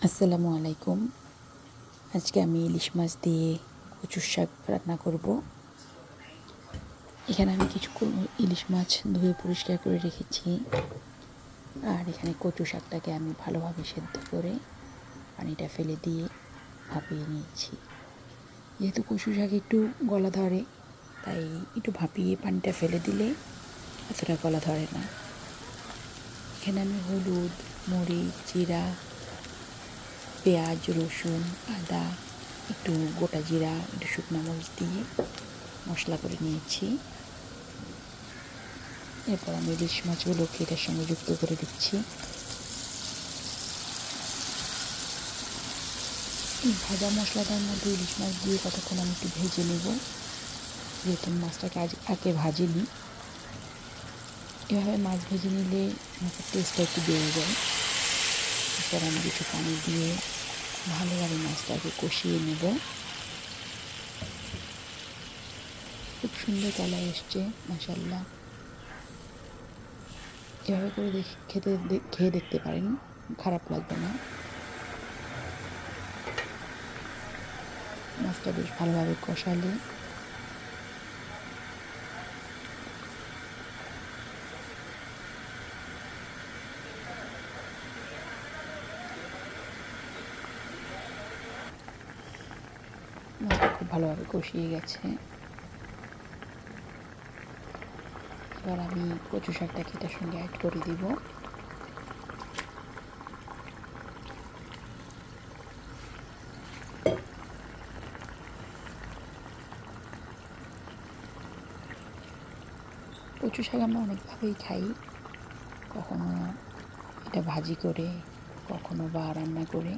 আসসালামু আলাইকুম। আজকে আমি ইলিশ মাছ দিয়ে কচুর শাক রান্না করব। এখানে আমি কিছু ইলিশ মাছ ধুয়ে পরিষ্কার করে রেখেছি। আর এখানে কচু শাকটাকে আমি ভালোভাবে সেদ্ধ করে পানিটা ফেলে দিয়ে ভাপিয়ে নিয়েছি। যেহেতু কচু শাক একটু গলা ধরে, তাই একটু ভাপিয়ে পানিটা ফেলে দিলে এতটা গলা ধরে না। এখানে আমি হলুদ, মরিচ, জিরা, পেঁয়াজ, রসুন, আদা, একটু গোটা জিরা, একটু শুকনো মরিচ দিয়ে মশলা করে নিয়েছি। এরপর আমি ইলিশ মাছগুলোকে এটার সঙ্গে যুক্ত করে দিচ্ছি। এই ভাজা মশলাটার মধ্যে ইলিশ মাছ দিয়ে কতক্ষণ আমি একটু ভেজে নেব, যেহেতু মাছটাকে আগে ভাজিনি। এভাবে মাছ ভেজে নিলে মাছের টেস্টটা একটু বেড়ে যায়। এরপর আমি কিছু পানি দিয়ে ভালোভাবে মাছটাকে কষিয়ে নেব। খুব সুন্দর কালার এসছে, মাশাআল্লাহ। এভাবে করে খেয়ে দেখতে পারেন, খারাপ লাগবে না। মাছটা বেশ ভালোভাবে কষালে মাছটা খুব ভালোভাবে কষিয়ে গেছে। এবার আমি কচু শাকটাকে এটার সঙ্গে অ্যাড করে দিব। কচু শাক আমরা অনেকভাবেই খাই, কখনো এটা ভাজি করে, কখনো বা রান্না করে।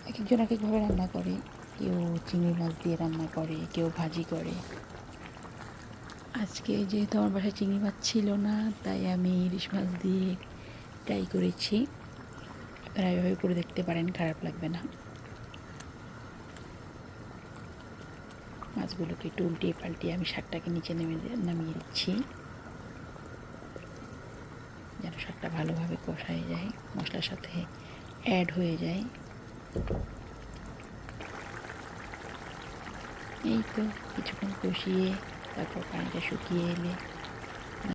এক একজন এক একভাবে রান্না করে। কেউ চিংড়ি মাছ দিয়ে রান্না করে, কেউ ভাজি করে। আজকে যেহেতু আমার বাসায় চিংড়ি মাছ ছিল না, তাই আমি ইলিশ মাছ দিয়ে ট্রাই করেছি। আপনারা এভাবে করে দেখতে পারেন, খারাপ লাগবে না। মাছগুলোকে একটু উল্টিয়ে পাল্টিয়ে আমি শাকটাকে নিচে নামিয়ে দিচ্ছি, যেন শাকটা ভালোভাবে কষায় যায়, মশলার সাথে অ্যাড হয়ে যায়। এই তো কিছুক্ষণ কষিয়ে তারপর পানিটা শুকিয়ে এলে